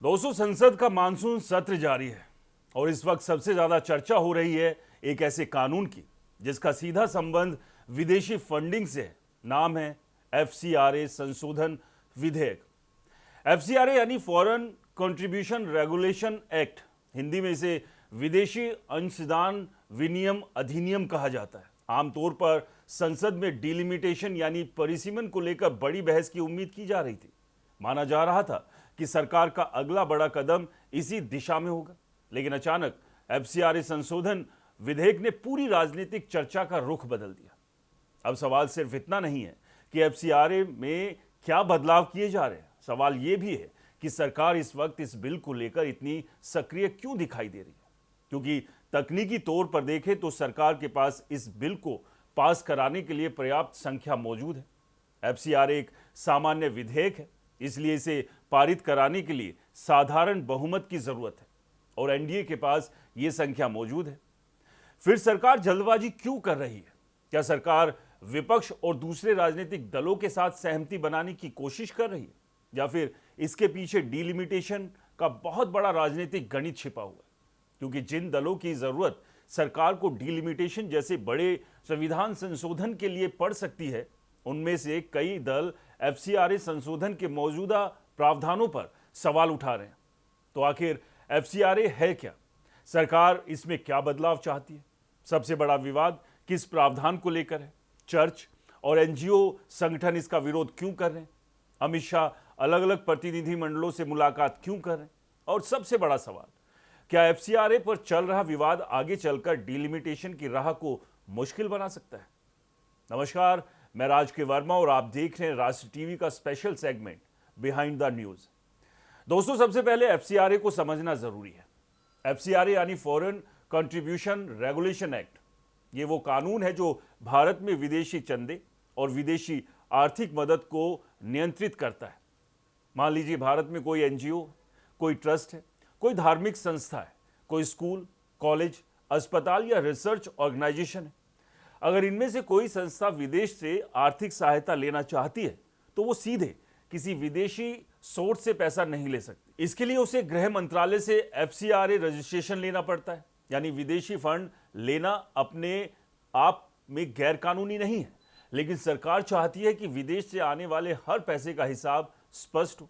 दोस्तों, संसद का मानसून सत्र जारी है और इस वक्त सबसे ज्यादा चर्चा हो रही है एक ऐसे कानून की जिसका सीधा संबंध विदेशी फंडिंग से है। नाम है एफसीआरए संशोधन विधेयक। एफसीआरए यानी foreign contribution regulation act, Hindi में इसे विदेशी अंशदान विनियम अधिनियम कहा जाता है। आमतौर पर संसद में डिलिमिटेशन यानी परिसीमन को लेकर बड़ी बहस की उम्मीद की जा रही थी। माना जा रहा था कि सरकार का अगला बड़ा कदम इसी दिशा में होगा, लेकिन अचानक एफसीआरए संशोधन विधेयक ने पूरी राजनीतिक चर्चा का रुख बदल दिया। अब सवाल सिर्फ इतना नहीं है कि एफसीआरए में क्या बदलाव किए जा रहे हैं, सवाल यह भी है कि सरकार इस वक्त इस बिल को लेकर इतनी सक्रिय क्यों दिखाई दे रही है। क्योंकि तकनीकी तौर पर देखें तो सरकार के पास इस बिल को पास कराने के लिए पर्याप्त संख्या मौजूद है। एफसीआरए एक सामान्य विधेयक है, इसलिए इसे पारित कराने के लिए साधारण बहुमत की जरूरत है और एनडीए के पास यह संख्या मौजूद है। फिर सरकार जल्दबाजी क्यों कर रही है? क्या सरकार विपक्ष और दूसरे राजनीतिक दलों के साथ सहमति बनाने की कोशिश कर रही है, या फिर इसके पीछे डिलिमिटेशन का बहुत बड़ा राजनीतिक गणित छिपा हुआ है? क्योंकि जिन दलों की जरूरत सरकार को डिलिमिटेशन जैसे बड़े संविधान संशोधन के लिए पड़ सकती है, उनमें से कई दल एफसीआरए संशोधन के मौजूदा प्रावधानों पर सवाल उठा रहे हैं। तो आखिर एफसीआरए है क्या? सरकार इसमें क्या बदलाव चाहती है? सबसे बड़ा विवाद किस प्रावधान को लेकर है? चर्च और एनजीओ संगठन इसका विरोध क्यों कर रहे हैं? अमित शाह अलग अलग प्रतिनिधि मंडलों से मुलाकात क्यों कर रहे हैं? और सबसे बड़ा सवाल, क्या एफसीआरए पर चल रहा विवाद आगे चलकर डिलिमिटेशन की राह को मुश्किल बना सकता है? नमस्कार, मैं राज के वर्मा और आप देख रहे हैं राष्ट्र टीवी का special segment behind the news. दोस्तों, सबसे पहले एफसीआरए को समझना जरूरी है। एफसीआरए यानी फॉरेन कंट्रीब्यूशन रेगुलेशन एक्ट, ये वो कानून है जो भारत में विदेशी चंदे और विदेशी आर्थिक मदद को नियंत्रित करता है। मान लीजिए भारत में कोई एनजीओ, कोई ट्रस्ट है, कोई धार्मिक संस्था है, कोई स्कूल, कॉलेज, अस्पताल या रिसर्च ऑर्गेनाइजेशन है। अगर इनमें से कोई संस्था विदेश से आर्थिक सहायता लेना चाहती है तो वो सीधे किसी विदेशी सोर्स से पैसा नहीं ले सकती। इसके लिए उसे गृह मंत्रालय से एफसीआरए रजिस्ट्रेशन लेना पड़ता है। यानी विदेशी फंड लेना अपने आप में गैर कानूनी नहीं है, लेकिन सरकार चाहती है कि विदेश से आने वाले हर पैसे का हिसाब स्पष्ट हो।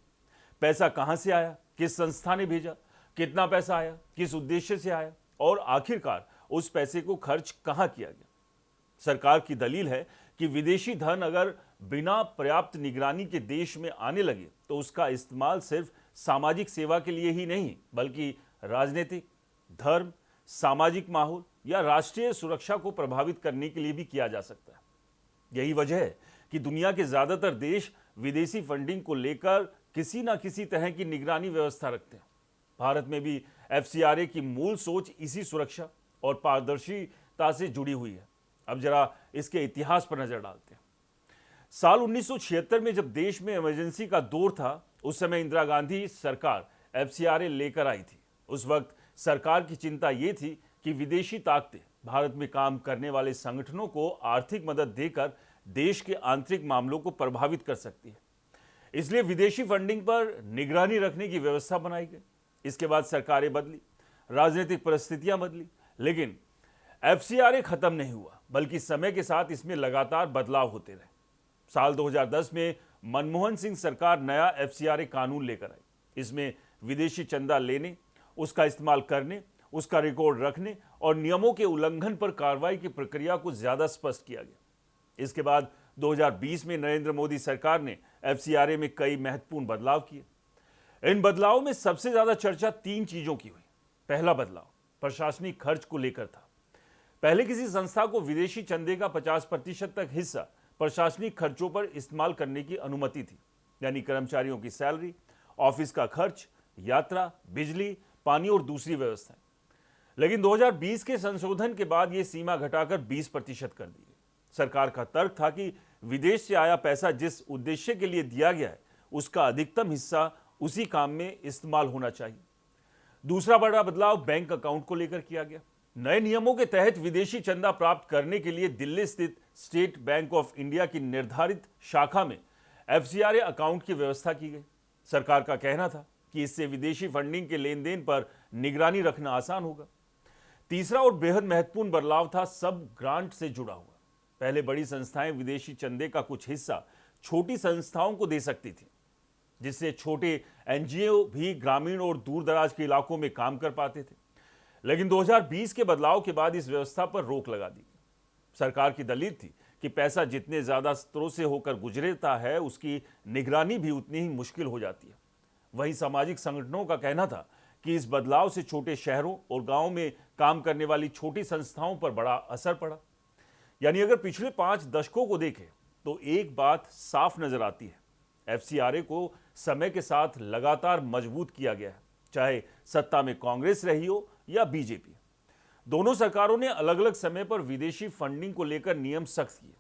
पैसा कहां से आया, किस संस्था ने भेजा, कितना पैसा आया, किस उद्देश्य से आया और आखिरकार उस पैसे को खर्च कहां किया गया। सरकार की दलील है कि विदेशी धन अगर बिना पर्याप्त निगरानी के देश में आने लगे तो उसका इस्तेमाल सिर्फ सामाजिक सेवा के लिए ही नहीं, बल्कि राजनीतिक, धर्म, सामाजिक माहौल या राष्ट्रीय सुरक्षा को प्रभावित करने के लिए भी किया जा सकता है। यही वजह है कि दुनिया के ज्यादातर देश विदेशी फंडिंग को लेकर किसी ना किसी तरह की निगरानी व्यवस्था रखते हैं। भारत में भी एफसीआरए की मूल सोच इसी सुरक्षा और पारदर्शिता से जुड़ी हुई है। अब जरा इसके इतिहास पर नजर डालते हैं। साल 1976 में जब देश में इमरजेंसी का दौर था, उस समय इंदिरा गांधी सरकार एफसीआरए लेकर आई थी। उस वक्त सरकार की चिंता यह थी कि विदेशी ताकतें भारत में काम करने वाले संगठनों को आर्थिक मदद देकर देश के आंतरिक मामलों को प्रभावित कर सकती है। इसलिए विदेशी फंडिंग पर निगरानी रखने की व्यवस्था बनाई गई। इसके बाद सरकारें बदली, राजनीतिक परिस्थितियां बदली, लेकिन एफसीआरए खत्म नहीं हुआ, बल्कि समय के साथ इसमें लगातार बदलाव होते रहे। साल 2010 में मनमोहन सिंह सरकार नया एफसीआरए कानून लेकर आई। इसमें विदेशी चंदा लेने, उसका इस्तेमाल करने, उसका रिकॉर्ड रखने और नियमों के उल्लंघन पर कार्रवाई की प्रक्रिया को ज्यादा स्पष्ट किया गया। इसके बाद 2020 में नरेंद्र मोदी सरकार ने एफसीआरए में कई महत्वपूर्ण बदलाव किए। इन बदलावों में सबसे ज्यादा चर्चा 3 चीजों की हुई। पहला बदलाव प्रशासनिक खर्च को लेकर था। पहले किसी संस्था को विदेशी चंदे का 50% तक हिस्सा प्रशासनिक खर्चों पर इस्तेमाल करने की अनुमति थी, यानी कर्मचारियों की सैलरी, ऑफिस का खर्च, यात्रा, बिजली, पानी और दूसरी व्यवस्थाएं। लेकिन 2020 के संशोधन के बाद यह सीमा घटाकर 20% कर दी गई। सरकार का तर्क था कि विदेश से आया पैसा जिस उद्देश्य के लिए दिया गया है, उसका अधिकतम हिस्सा उसी काम में इस्तेमाल होना चाहिए। दूसरा बड़ा बदलाव बैंक अकाउंट को लेकर किया गया। नए नियमों के तहत विदेशी चंदा प्राप्त करने के लिए दिल्ली स्थित स्टेट बैंक ऑफ इंडिया की निर्धारित शाखा में एफसीआरए अकाउंट की व्यवस्था की गई। सरकार का कहना था कि इससे विदेशी फंडिंग के लेन देन पर निगरानी रखना आसान होगा। तीसरा और बेहद महत्वपूर्ण बदलाव था सब ग्रांट से जुड़ा हुआ। पहले बड़ी संस्थाएं विदेशी चंदे का कुछ हिस्सा छोटी संस्थाओं को दे सकती थी, जिससे छोटे एनजीओ भी ग्रामीण और दूर दराज के इलाकों में काम कर पाते थे। लेकिन 2020 के बदलाव के बाद इस व्यवस्था पर रोक लगा दी। सरकार की दलील थी कि पैसा जितने ज्यादा स्रोतों से होकर गुजरता है, उसकी निगरानी भी उतनी ही मुश्किल हो जाती है। वहीं सामाजिक संगठनों का कहना था कि इस बदलाव से छोटे शहरों और गांवों में काम करने वाली छोटी संस्थाओं पर बड़ा असर पड़ा। यानी अगर पिछले 5 दशकों को देखें तो एक बात साफ नजर आती है, एफसीआरए को समय के साथ लगातार मजबूत किया गया है, चाहे सत्ता में कांग्रेस रही हो या बीजेपी। दोनों सरकारों ने अलग अलग समय पर विदेशी फंडिंग को लेकर नियम सख्त किए।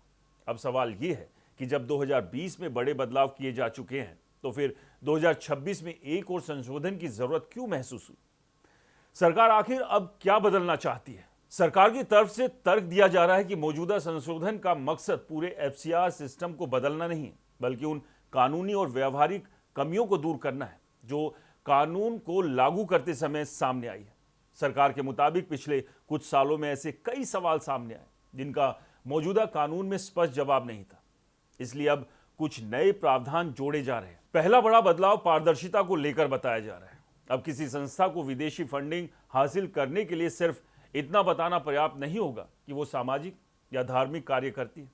अब सवाल यह है कि जब 2020 में बड़े बदलाव किए जा चुके हैं, तो फिर 2026 में एक और संशोधन की जरूरत क्यों महसूस हुई? सरकार आखिर अब क्या बदलना चाहती है? सरकार की तरफ से तर्क दिया जा रहा है कि मौजूदा संशोधन का मकसद पूरे एफसीआर सिस्टम को बदलना नहीं है, बल्कि उन कानूनी और व्यवहारिक कमियों को दूर करना है जो कानून को लागू करते समय सामने आई है। सरकार के मुताबिक पिछले कुछ सालों में ऐसे कई सवाल सामने आए जिनका मौजूदा कानून में स्पष्ट जवाब नहीं था, इसलिए अब कुछ नए प्रावधान जोड़े जा रहे हैं। पहला बड़ा बदलाव पारदर्शिता को लेकर बताया जा रहा है। अब किसी संस्था को विदेशी फंडिंग हासिल करने के लिए सिर्फ इतना बताना पर्याप्त नहीं होगा कि वो सामाजिक या धार्मिक कार्य करती है।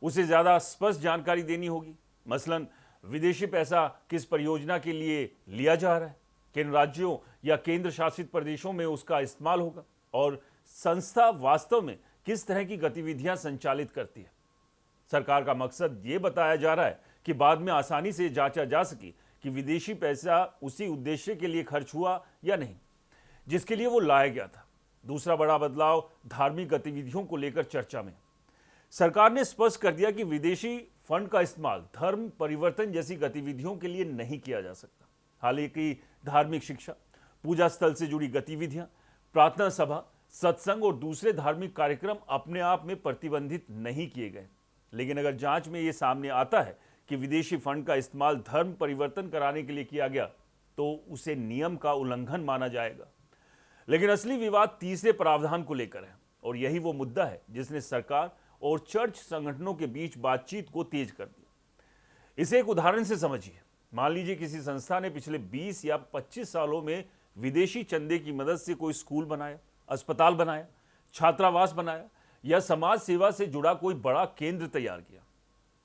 उसे ज्यादा स्पष्ट जानकारी देनी होगी। मसलन विदेशी पैसा किस परियोजना के लिए लिया जा रहा है, किन राज्यों या केंद्र शासित प्रदेशों में उसका इस्तेमाल होगा, और संस्था वास्तव में किस तरह की गतिविधियां संचालित करती है। सरकार का मकसद ये बताया जा रहा है कि बाद में आसानी से जांचा जा सके कि विदेशी पैसा उसी उद्देश्य के लिए खर्च हुआ या नहीं जिसके लिए वो लाया गया था। दूसरा बड़ा बदलाव धार्मिक गतिविधियों को लेकर चर्चा में। सरकार ने स्पष्ट कर दिया कि विदेशी फंड का इस्तेमाल धर्म परिवर्तन जैसी गतिविधियों के लिए नहीं किया जा सकता। हालांकि धार्मिक शिक्षा, पूजा स्थल से जुड़ी गतिविधियां, प्रार्थना सभा, सत्संग और दूसरे धार्मिक कार्यक्रम अपने आप में प्रतिबंधित नहीं किए गए। लेकिन अगर जांच में यह सामने आता है कि विदेशी फंड का इस्तेमाल धर्म परिवर्तन कराने के लिए किया गया, तो उसे नियम का उल्लंघन माना जाएगा। लेकिन असली विवाद तीसरे प्रावधान को लेकर है, और यही वो मुद्दा है जिसने सरकार और चर्च संगठनों के बीच बातचीत को तेज कर दिया। इसे एक उदाहरण से समझिए। मान लीजिए किसी संस्था ने पिछले 20 या 25 सालों में विदेशी चंदे की मदद से कोई स्कूल बनाया, अस्पताल बनाया, छात्रावास बनाया या समाज सेवा से जुड़ा कोई बड़ा केंद्र तैयार किया।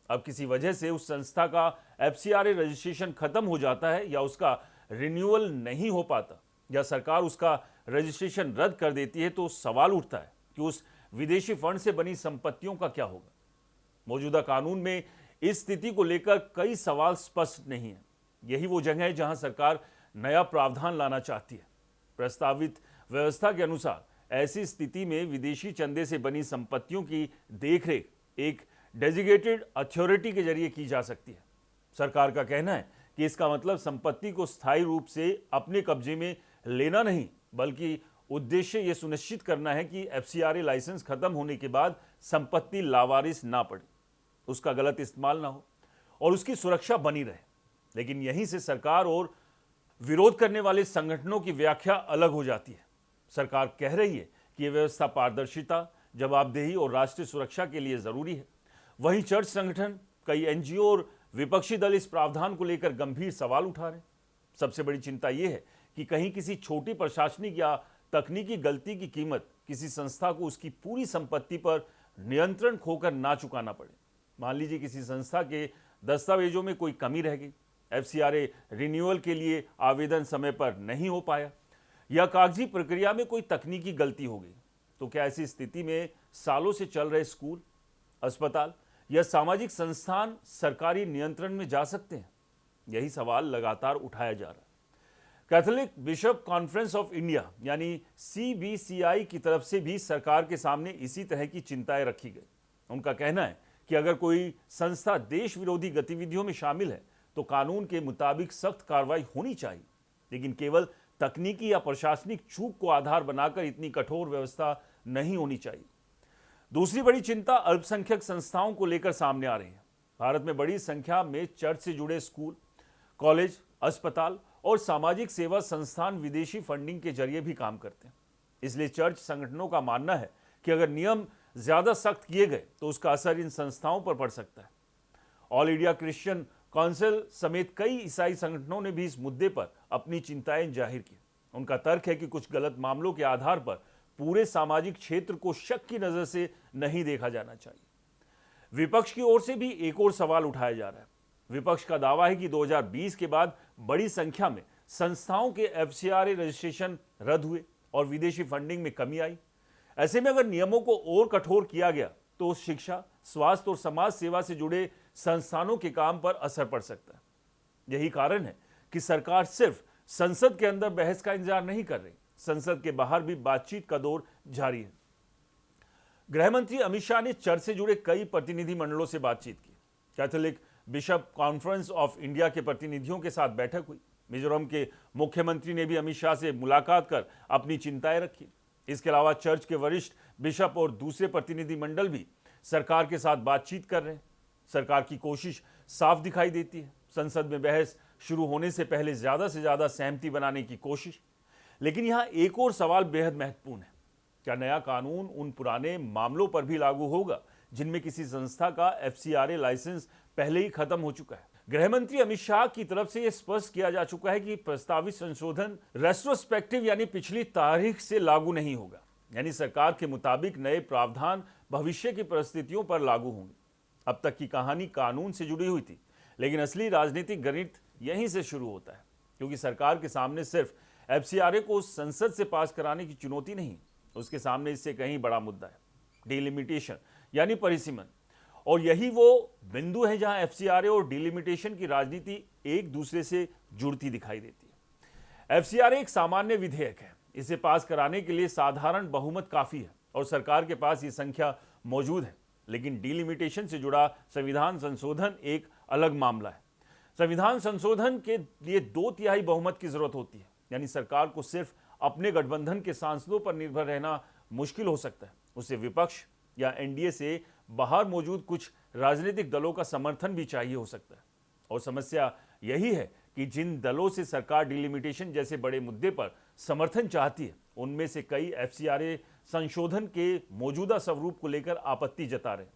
अब किसी वजह से उस संस्था का एफसीआरए रजिस्ट्रेशन खत्म हो जाता है, या उसका रिन्यूअल नहीं हो पाता, या सरकार उसका रजिस्ट्रेशन रद्द कर देती है, तो सवाल उठता है कि उस विदेशी फंड से बनी संपत्तियों का क्या होगा। मौजूदा कानून में इस स्थिति को लेकर कई सवाल स्पष्ट नहीं है। यही वो जगह है जहां सरकार नया प्रावधान लाना चाहती है। प्रस्तावित व्यवस्था के अनुसार ऐसी स्थिति में विदेशी चंदे से बनी संपत्तियों की देखरेख एक डेजिग्नेटेड अथॉरिटी के जरिए की जा सकती है। सरकार का कहना है कि इसका मतलब संपत्ति को स्थायी रूप से अपने कब्जे में लेना नहीं, बल्कि उद्देश्य यह सुनिश्चित करना है कि एफसीआरए लाइसेंस खत्म होने के बाद संपत्ति लावारिस ना पड़े, उसका गलत इस्तेमाल ना हो और उसकी सुरक्षा बनी रहे। लेकिन यहीं से सरकार और विरोध करने वाले संगठनों की व्याख्या अलग हो जाती है। सरकार कह रही है कि यह व्यवस्था पारदर्शिता, जवाबदेही और राष्ट्रीय सुरक्षा के लिए जरूरी है। वहीं चर्च संगठन, कई एनजीओ और विपक्षी दल इस प्रावधान को लेकर गंभीर सवाल उठा रहे हैं। सबसे बड़ी चिंता यह है कि कहीं किसी छोटी प्रशासनिक या तकनीकी गलती की कीमत किसी संस्था को उसकी पूरी संपत्ति पर नियंत्रण खोकर ना चुकाना पड़े। मान लीजिए किसी संस्था के दस्तावेजों में कोई कमी रह गई, एफसीआरए रिन्यूअल के लिए आवेदन समय पर नहीं हो पाया, या कागजी प्रक्रिया में कोई तकनीकी गलती हो गई, तो क्या ऐसी स्थिति में सालों से चल रहे स्कूल, अस्पताल या सामाजिक संस्थान सरकारी नियंत्रण में जा सकते हैं? यही सवाल लगातार उठाया जा रहा है। Catholic bishop conference of India यानी CBCI की तरफ से भी सरकार के सामने इसी तरह की चिंताएं रखी गई। उनका कहना है कि अगर कोई संस्था देश विरोधी गतिविधियों में शामिल है तो कानून के मुताबिक सख्त कार्रवाई होनी चाहिए, लेकिन केवल तकनीकी या प्रशासनिक चूक को आधार बनाकर इतनी कठोर व्यवस्था नहीं होनी चाहिए। दूसरी बड़ी चिंता अल्पसंख्यक संस्थाओं को लेकर सामने आ रही है। भारत में बड़ी संख्या में चर्च से जुड़े स्कूल, कॉलेज, अस्पताल और सामाजिक सेवा संस्थान विदेशी फंडिंग के जरिए भी काम करते हैं। इसलिए चर्च संगठनों का मानना है कि अगर नियम ज्यादा सख्त किए गए तो उसका असर इन संस्थाओं पर पड़ सकता है। ऑल इंडिया क्रिश्चियन काउंसिल समेत कई ईसाई संगठनों ने भी इस मुद्दे पर अपनी चिंताएं जाहिर की। उनका तर्क है कि कुछ गलत मामलों के आधार पर पूरे सामाजिक क्षेत्र को शक की नजर से नहीं देखा जाना चाहिए। विपक्ष की ओर से भी एक और सवाल उठाया जा रहा है। विपक्ष का दावा है कि 2020 के बाद बड़ी संख्या में संस्थाओं के एफसीआरए रजिस्ट्रेशन रद्द हुए और विदेशी फंडिंग में कमी आई। ऐसे में अगर नियमों को और कठोर किया गया तो शिक्षा, स्वास्थ्य और समाज सेवा से जुड़े संस्थानों के काम पर असर पड़ सकता है। यही कारण है कि सरकार सिर्फ संसद के अंदर बहस का इंतजार नहीं कर रही, संसद के बाहर भी बातचीत का दौर जारी है। गृह मंत्री अमित शाह ने चर्च से जुड़े कई प्रतिनिधि मंडलों से बातचीत की। Catholic bishop conference of India के प्रतिनिधियों के साथ बैठक हुई। मिजोरम के मुख्यमंत्री ने भी अमित शाह से मुलाकात कर अपनी चिंताएं रखी। इसके अलावा चर्च के वरिष्ठ बिशप और दूसरे प्रतिनिधि मंडल भी सरकार के साथ बातचीत कर रहे हैं। सरकार की कोशिश साफ दिखाई देती है, संसद में बहस शुरू होने से पहले ज्यादा से ज्यादा सहमति बनाने की कोशिश। लेकिन यहां एक और सवाल बेहद महत्वपूर्ण है, क्या नया कानून उन पुराने मामलों पर भी लागू होगा जिनमें किसी संस्था का एफसीआरए लाइसेंस पहले ही खत्म हो चुका है? गृह मंत्री अमित शाह की तरफ से यह स्पष्ट किया जा चुका है कि प्रस्तावित संशोधन रेट्रोस्पेक्टिव यानी पिछली तारीख से लागू नहीं होगा, यानी सरकार के मुताबिक नए प्रावधान भविष्य की परिस्थितियों पर लागू होंगे। अब तक की कहानी कानून से जुड़ी हुई थी, लेकिन असली राजनीतिक गणित यहीं से शुरू होता है, क्योंकि सरकार के सामने सिर्फ एफसीआरए को संसद से पास कराने की चुनौती नहीं, उसके सामने इससे कहीं बड़ा मुद्दा है, डिलिमिटेशन यानी परिसीमन। और यही वो बिंदु है जहां एफसीआरए और डिलिमिटेशन की राजनीति एक दूसरे से जुड़ती दिखाई देती है। एफसीआरए एक सामान्य विधेयक है, इसे पास कराने के लिए साधारण बहुमत काफी है और सरकार के पास ये संख्या मौजूद है। लेकिन डिलिमिटेशन से जुड़ा संविधान संशोधन एक अलग मामला है। संविधान संशोधन के लिए 2/3 बहुमत की जरूरत होती है, यानी सरकार को सिर्फ अपने गठबंधन के सांसदों पर निर्भर रहना मुश्किल हो सकता है। उसे विपक्ष या एनडीए से बाहर मौजूद कुछ राजनीतिक दलों का समर्थन भी चाहिए हो सकता है। और समस्या यही है कि जिन दलों से सरकार डिलिमिटेशन जैसे बड़े मुद्दे पर समर्थन चाहती है, उनमें से कई एफसीआरए संशोधन के मौजूदा स्वरूप को लेकर आपत्ति जता रहे हैं।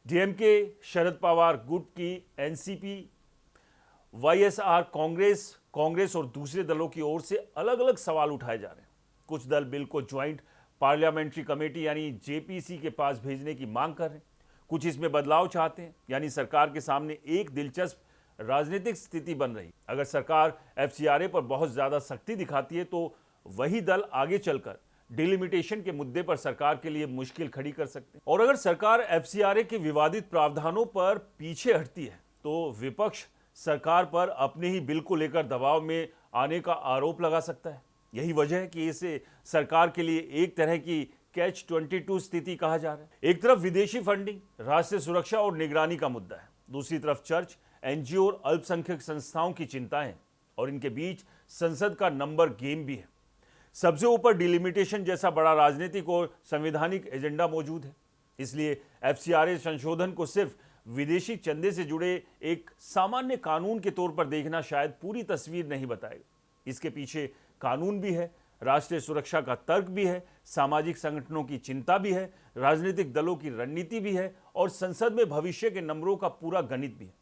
डीएमके, शरद पवार गुट की एनसीपी, वाईएसआर कांग्रेस और दूसरे दलों की ओर से अलग अलग सवाल उठाए जा रहे हैं। कुछ दल बिल को ज्वाइंट पार्लियामेंट्री कमेटी यानी जेपीसी के पास भेजने की मांग कर रहे हैं, कुछ इसमें बदलाव चाहते हैं, यानी सरकार के सामने एक दिलचस्प राजनीतिक स्थिति बन रही। अगर सरकार एफसीआरए पर बहुत ज्यादा सख्ती दिखाती है तो वही दल आगे चलकर डिलिमिटेशन के मुद्दे पर सरकार के लिए मुश्किल खड़ी कर सकते हैं। और अगर सरकार एफसीआरए के विवादित प्रावधानों पर पीछे हटती है तो विपक्ष सरकार पर अपने ही बिल को लेकर दबाव में आने का आरोप लगा सकता है। यही वजह है कि इसे सरकार के लिए एक तरह की कैच 22 स्थिति कहा जा रहा है। एक तरफ विदेशी फंडिंग, राष्ट्रीय सुरक्षा और निगरानी का मुद्दा है, दूसरी तरफ चर्च, एनजीओ और अल्पसंख्यक संस्थाओं की चिंताएं, और इनके बीच संसद का नंबर गेम भी है। सबसे ऊपर डिलिमिटेशन जैसा बड़ा राजनीतिक और संवैधानिक एजेंडा मौजूद है। इसलिए एफसीआरए संशोधन को सिर्फ विदेशी चंदे से जुड़े एक सामान्य कानून के तौर पर देखना शायद पूरी तस्वीर नहीं बताएगा। इसके पीछे कानून भी है, राष्ट्रीय सुरक्षा का तर्क भी है, सामाजिक संगठनों की चिंता भी है, राजनीतिक दलों की रणनीति भी है और संसद में भविष्य के नंबरों का पूरा गणित भी है।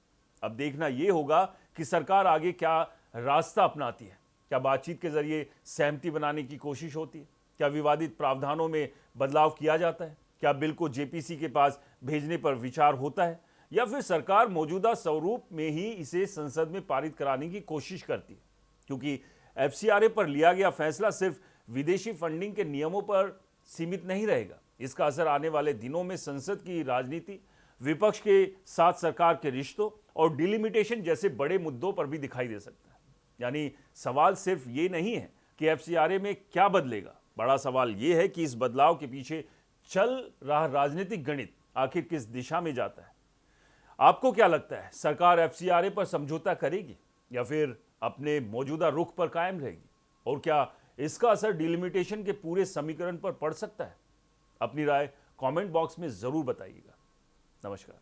अब देखना यह होगा कि सरकार आगे क्या रास्ता अपनाती है। क्या बातचीत के जरिए सहमति बनाने की कोशिश होती है? क्या विवादित प्रावधानों में बदलाव किया जाता है? क्या बिल को जेपीसी के पास भेजने पर विचार होता है, या फिर सरकार मौजूदा स्वरूप में ही इसे संसद में पारित कराने की कोशिश करती है? क्योंकि एफसीआरए पर लिया गया फैसला सिर्फ विदेशी फंडिंग के नियमों पर सीमित नहीं रहेगा। इसका असर आने वाले दिनों में संसद की राजनीति, विपक्ष के साथ सरकार के रिश्तों और डिलिमिटेशन जैसे बड़े मुद्दों पर भी दिखाई दे सकता है। यानी सवाल सिर्फ ये नहीं है कि एफसीआरए में क्या बदलेगा, बड़ा सवाल ये है कि इस बदलाव के पीछे चल रहा राजनीतिक गणित आखिर किस दिशा में जाता है। आपको क्या लगता है, सरकार एफसीआरए पर समझौता करेगी या फिर अपने मौजूदा रुख पर कायम रहेगी? और क्या इसका असर डिलिमिटेशन के पूरे समीकरण पर पड़ सकता है? अपनी राय कमेंट बॉक्स में जरूर बताइएगा। नमस्कार।